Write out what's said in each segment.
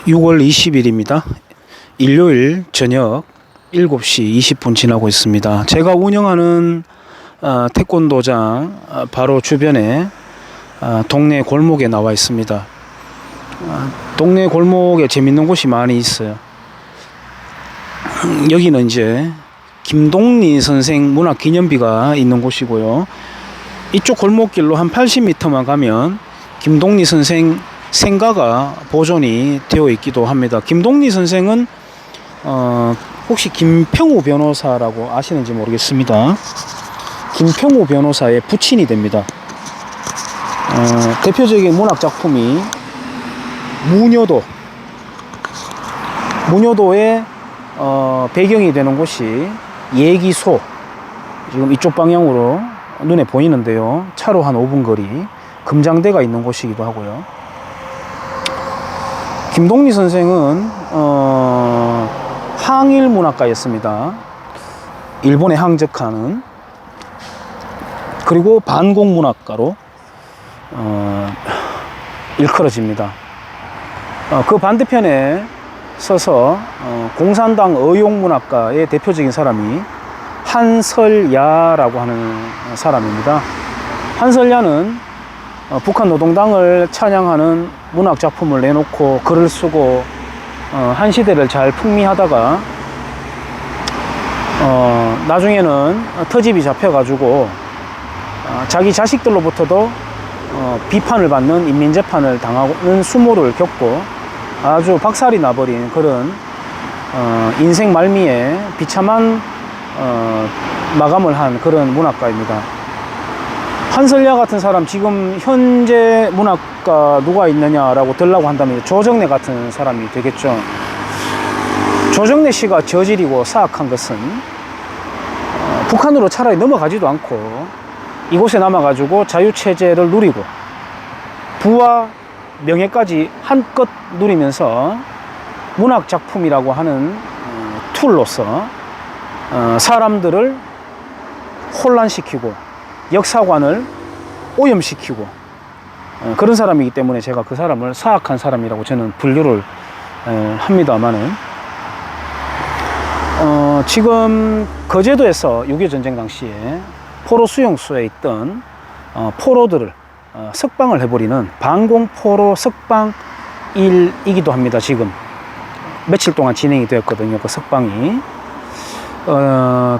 6월 20일입니다. 일요일 저녁 7시 20분 지나고 있습니다. 제가 운영하는 태권도장 바로 주변에 동네 골목에 나와 있습니다. 동네 골목에 재밌는 곳이 많이 있어요. 여기는 이제 김동리 선생 문학기념비가 있는 곳이고요. 이쪽 골목길로 한 80m만 가면 김동리 선생 생가가 보존이 되어 있기도 합니다. 김동리 선생은 혹시 김평우 변호사라고 아시는지 모르겠습니다. 김평우 변호사의 부친이 됩니다. 대표적인 문학 작품이 무녀도의 배경이 되는 곳이 예기소, 지금 이쪽 방향으로 눈에 보이는데요. 차로 한 5분 거리 금장대가 있는 곳이기도 하고요. 김동리 선생은 항일 문학가였습니다. 일본에 항적하는, 그리고 반공 문학가로 일컬어집니다. 그 반대편에 서서 공산당 의용문학가의 대표적인 사람이 한설야라고 하는 사람입니다. 한설야는 북한 노동당을 찬양하는 문학 작품을 내놓고 글을 쓰고 한 시대를 잘 풍미하다가 나중에는 터집이 잡혀가지고 자기 자식들로부터도 비판을 받는 인민재판을 당하는 수모를 겪고 아주 박살이 나버린 그런 인생 말미에 비참한 마감을 한 그런 문학가입니다. 한설야 같은 사람, 지금 현재 문학가 누가 있느냐라고 들라고 한다면 조정래 같은 사람이 되겠죠. 조정래 씨가 저지르고 사악한 것은 북한으로 차라리 넘어가지도 않고 이곳에 남아가지고 자유체제를 누리고 부와 명예까지 한껏 누리면서 문학작품이라고 하는 툴로서 사람들을 혼란시키고 역사관을 오염시키고 그런 사람이기 때문에 제가 그 사람을 사악한 사람이라고 저는 분류를 합니다만은, 지금 거제도에서 6.25 전쟁 당시에 포로 수용소에 있던 포로들을 석방을 해버리는 반공포로 석방일이기도 합니다. 지금 며칠 동안 진행이 되었거든요. 그 석방이.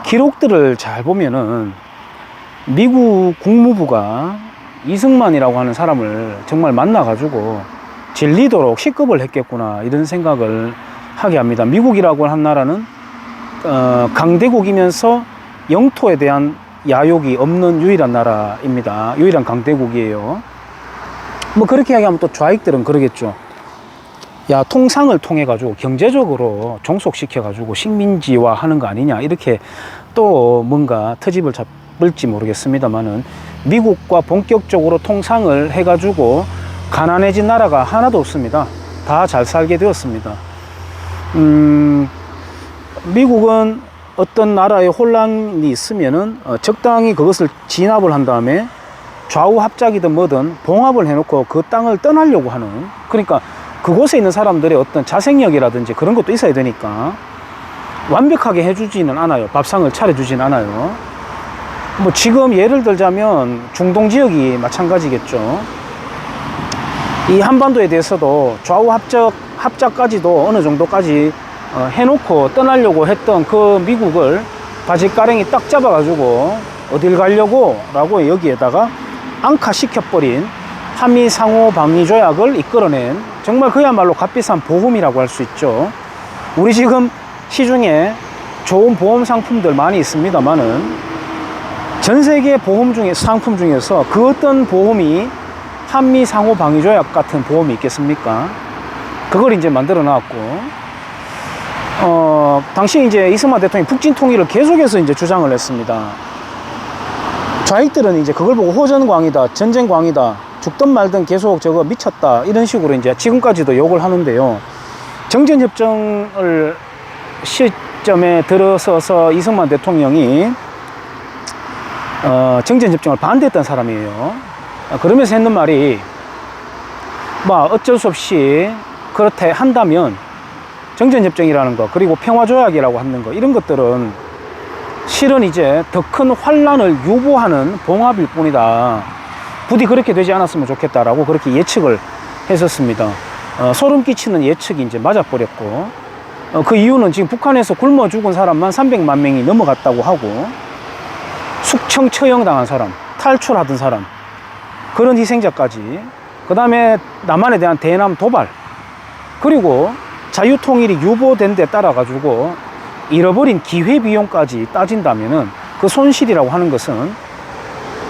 기록들을 잘 보면은 미국 국무부가 이승만이라고 하는 사람을 정말 만나가지고 질리도록 식급을 했겠구나, 이런 생각을 하게 합니다. 미국이라고 한 나라는 강대국이면서 영토에 대한 야욕이 없는 유일한 나라입니다. 유일한 강대국이에요. 뭐 그렇게 이야기하면 또 좌익들은 그러겠죠. 야, 통상을 통해 가지고 경제적으로 종속시켜 가지고 식민지화 하는 거 아니냐, 이렇게 또 뭔가 트집을 잡을지 모르겠습니다만은, 미국과 본격적으로 통상을 해 가지고 가난해진 나라가 하나도 없습니다. 다 잘 살게 되었습니다. 미국은 어떤 나라에 혼란이 있으면은 적당히 그것을 진압을 한 다음에 좌우 합작이든 뭐든 봉합을 해놓고 그 땅을 떠나려고 하는, 그러니까 그곳에 있는 사람들의 어떤 자생력이라든지 그런 것도 있어야 되니까 완벽하게 해주지는 않아요. 밥상을 차려주지는 않아요. 뭐 지금 예를 들자면 중동 지역이 마찬가지겠죠. 이 한반도에 대해서도 좌우 합작까지도 어느 정도까지 해놓고 떠나려고 했던 그 미국을 바지가랭이 딱 잡아가지고 어딜 가려고 라고 여기에다가 앙카시켜버린 한미 상호 방위 조약을 이끌어낸, 정말 그야말로 값비싼 보험이라고 할 수 있죠. 우리 지금 시중에 좋은 보험 상품들 많이 있습니다만은 전 세계 보험 중에, 상품 중에서 그 어떤 보험이 한미 상호 방위 조약 같은 보험이 있겠습니까? 그걸 이제 만들어 놨고, 당시 이제 이승만 대통령이 북진 통일을 계속해서 이제 주장을 했습니다. 좌익들은 이제 그걸 보고 호전광이다, 전쟁광이다, 죽든 말든 계속 저거 미쳤다, 이런 식으로 이제 지금까지도 욕을 하는데요. 정전협정을 시점에 들어서서 이승만 대통령이 정전협정을 반대했던 사람이에요. 그러면서 했는 말이 뭐 어쩔 수 없이 그렇게 한다면 정전협정이라는 거, 그리고 평화조약이라고 하는 거, 이런 것들은 실은 이제 더 큰 환란을 유보하는 봉합일 뿐이다. 부디 그렇게 되지 않았으면 좋겠다라고 그렇게 예측을 했었습니다. 소름 끼치는 예측이 이제 맞아버렸고, 그 이유는 지금 북한에서 굶어 죽은 사람만 300만 명이 넘어갔다고 하고, 숙청 처형 당한 사람, 탈출하던 사람, 그런 희생자까지, 그 다음에 남한에 대한 대남 도발, 그리고 자유통일이 유보된 데 따라 가지고 잃어버린 기회비용까지 따진다면은 그 손실이라고 하는 것은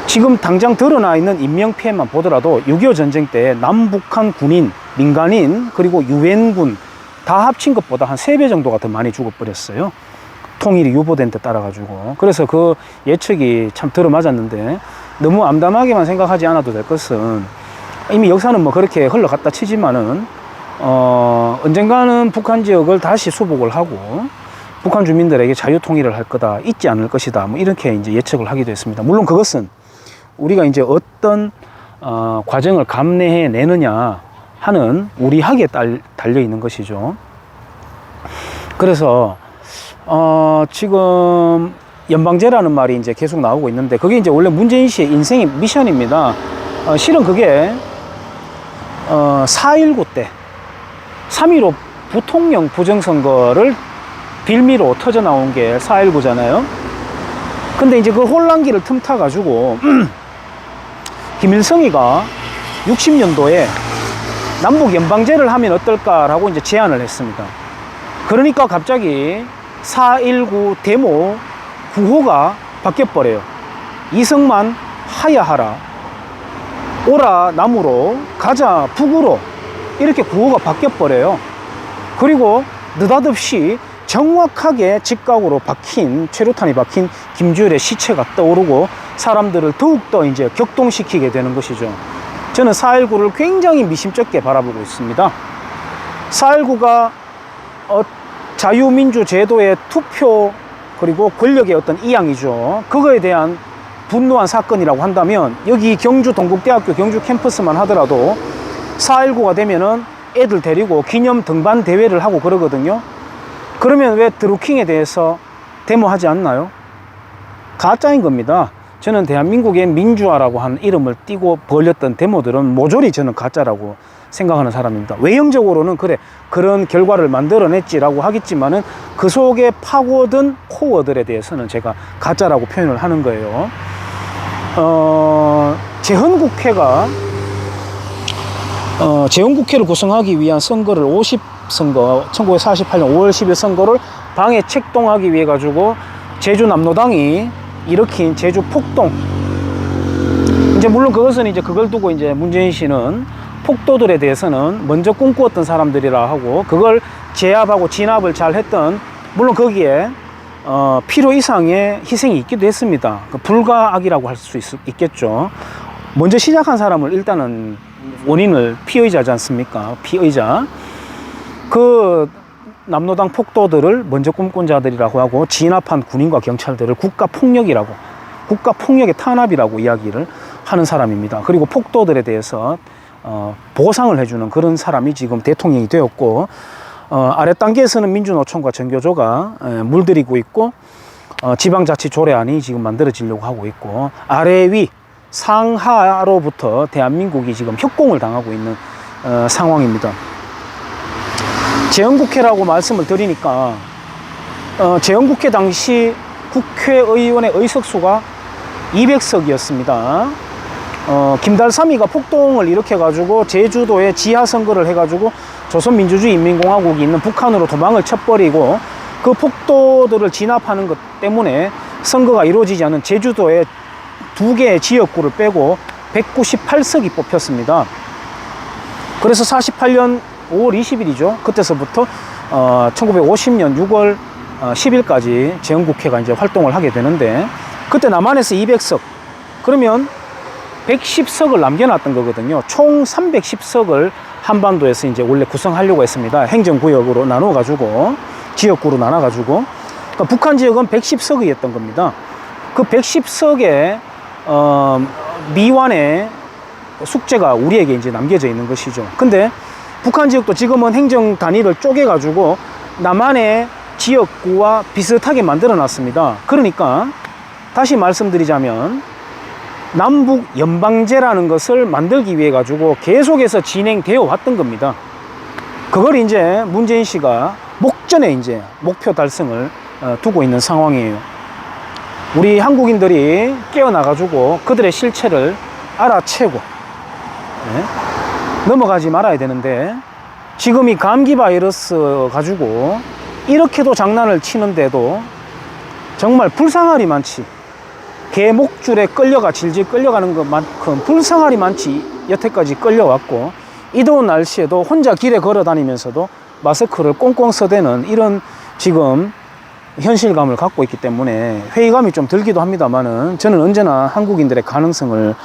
지금 당장 드러나 있는 인명피해만 보더라도 6.25 전쟁 때 남북한 군인, 민간인, 그리고 유엔군 다 합친 것보다 한 3배 정도가 더 많이 죽어버렸어요. 통일이 유보된 데 따라 가지고. 그래서 그 예측이 참 들어맞았는데, 너무 암담하게만 생각하지 않아도 될 것은, 이미 역사는 뭐 그렇게 흘러갔다 치지만은 언젠가는 북한 지역을 다시 수복을 하고 북한 주민들에게 자유통일을 할 거다, 잊지 않을 것이다, 뭐 이렇게 이제 예측을 하기도 했습니다. 물론 그것은 우리가 이제 어떤 과정을 감내해 내느냐 하는 우리 학에 달려 있는 것이죠. 그래서 지금 연방제라는 말이 이제 계속 나오고 있는데, 그게 이제 원래 문재인 씨의 인생의 미션입니다. 실은 그게 4.19 때 3.15 부통령 부정선거를 빌미로 터져 나온 게 4.19잖아요. 근데 이제 그 혼란기를 틈타 가지고 김일성이가 60년도에 남북 연방제를 하면 어떨까라고 이제 제안을 했습니다. 그러니까 갑자기 4.19 데모 구호가 바뀌어버려요. 이승만 하야하라, 오라 남으로, 가자 북으로, 이렇게 구호가 바뀌어버려요. 그리고 느닷없이 정확하게 직각으로 박힌, 최루탄이 박힌 김주열의 시체가 떠오르고 사람들을 더욱더 이제 격동시키게 되는 것이죠. 저는 4.19를 굉장히 미심쩍게 바라보고 있습니다. 4.19가 자유민주 제도의 투표, 그리고 권력의 어떤 이양이죠. 그거에 대한 분노한 사건이라고 한다면, 여기 경주 동국대학교 경주 캠퍼스만 하더라도 4.19가 되면은 애들 데리고 기념 등반 대회를 하고 그러거든요. 그러면 왜 드루킹에 대해서 데모하지 않나요? 가짜인 겁니다. 저는 대한민국의 민주화라고 하는 이름을 띠고 벌였던 데모들은 모조리 저는 가짜라고 생각하는 사람입니다. 외형적으로는 그래, 그런 결과를 만들어냈지라고 하겠지만은 그 속에 파고든 코어들에 대해서는 제가 가짜라고 표현을 하는 거예요. 재헌국회가 재헌국회를 구성하기 위한 선거를 50선거, 1948년 5월 10일 선거를 방해 책동하기 위해 가지고 제주 남로당이 일으킨 제주 폭동. 이제 물론 그것은 이제 그걸 두고 이제 문재인 씨는 폭도들에 대해서는 먼저 꿈꾸었던 사람들이라 하고, 그걸 제압하고 진압을 잘 했던, 물론 거기에 필요 이상의 희생이 있기도 했습니다. 불가악이라고 할 수 있겠죠. 먼저 시작한 사람을 일단은 원인을 피의자지 않습니까? 피의자. 그 남로당 폭도들을 먼저 꿈꾼 자들이라고 하고, 진압한 군인과 경찰들을 국가폭력이라고, 국가폭력의 탄압이라고 이야기를 하는 사람입니다. 그리고 폭도들에 대해서 보상을 해주는 그런 사람이 지금 대통령이 되었고, 아래 단계에서는 민주노총과 전교조가 물들이고 있고, 지방자치조례안이 지금 만들어지려고 하고 있고, 아래 위 상하로부터 대한민국이 지금 협공을 당하고 있는 상황입니다. 재헌국회라고 말씀을 드리니까, 재헌국회 당시 국회의원의 의석수가 200석이었습니다. 김달삼이가 폭동을 일으켜가지고 제주도에 지하선거를 해가지고 조선민주주의인민공화국이 있는 북한으로 도망을 쳐버리고, 그 폭도들을 진압하는 것 때문에 선거가 이루어지지 않은 제주도에 2개의 지역구를 빼고 198석이 뽑혔습니다. 그래서 48년 5월 20일이죠. 그때서부터 1950년 6월 10일까지 재헌국회가 이제 활동을 하게 되는데, 그때 남한에서 200석, 그러면 110석을 남겨놨던 거거든요. 총 310석을 한반도에서 이제 원래 구성하려고 했습니다. 행정구역으로 나눠가지고, 지역구로 나눠가지고. 그러니까 북한 지역은 110석이었던 겁니다. 그 110석의 미완의 숙제가 우리에게 이제 남겨져 있는 것이죠. 근데 북한 지역도 지금은 행정 단위를 쪼개 가지고 남한의 지역구와 비슷하게 만들어 놨습니다. 그러니까 다시 말씀드리자면 남북 연방제라는 것을 만들기 위해 가지고 계속해서 진행되어 왔던 겁니다. 그걸 이제 문재인 씨가 목전에 이제 목표 달성을 두고 있는 상황이에요. 우리 한국인들이 깨어나 가지고 그들의 실체를 알아채고 넘어가지 말아야 되는데, 지금 이 감기 바이러스 가지고 이렇게도 장난을 치는데도 정말 불상할이 많지. 개 목줄에 끌려가 질질 끌려가는 것만큼 불상할이 많지. 여태까지 끌려왔고, 이 더운 날씨에도 혼자 길에 걸어 다니면서도 마스크를 꽁꽁 써대는 이런 지금 현실감을 갖고 있기 때문에 회의감이 좀 들기도 합니다만은, 저는 언제나 한국인들의 가능성을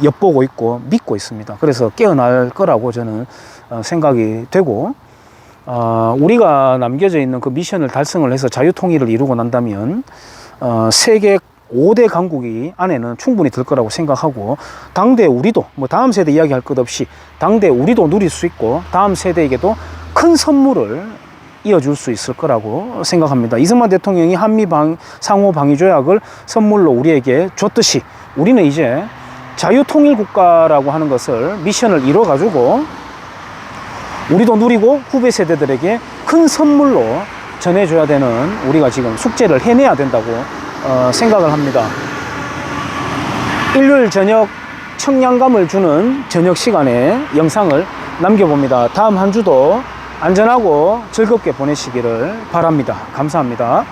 엿보고 있고 믿고 있습니다. 그래서 깨어날 거라고 저는 생각이 되고, 우리가 남겨져 있는 그 미션을 달성을 해서 자유통일을 이루고 난다면 세계 5대 강국이 안에는 충분히 들 거라고 생각하고, 당대 우리도 뭐 다음 세대 이야기할 것 없이 당대 우리도 누릴 수 있고 다음 세대에게도 큰 선물을 이어줄 수 있을 거라고 생각합니다. 이승만 대통령이 한미 상호 방위 조약을 선물로 우리에게 줬듯이, 우리는 이제 자유통일 국가라고 하는 것을 미션을 이뤄 가지고 우리도 누리고 후배 세대들에게 큰 선물로 전해줘야 되는, 우리가 지금 숙제를 해내야 된다고 생각을 합니다. 일요일 저녁 청량감을 주는 저녁 시간에 영상을 남겨봅니다. 다음 한 주도 안전하고 즐겁게 보내시기를 바랍니다. 감사합니다.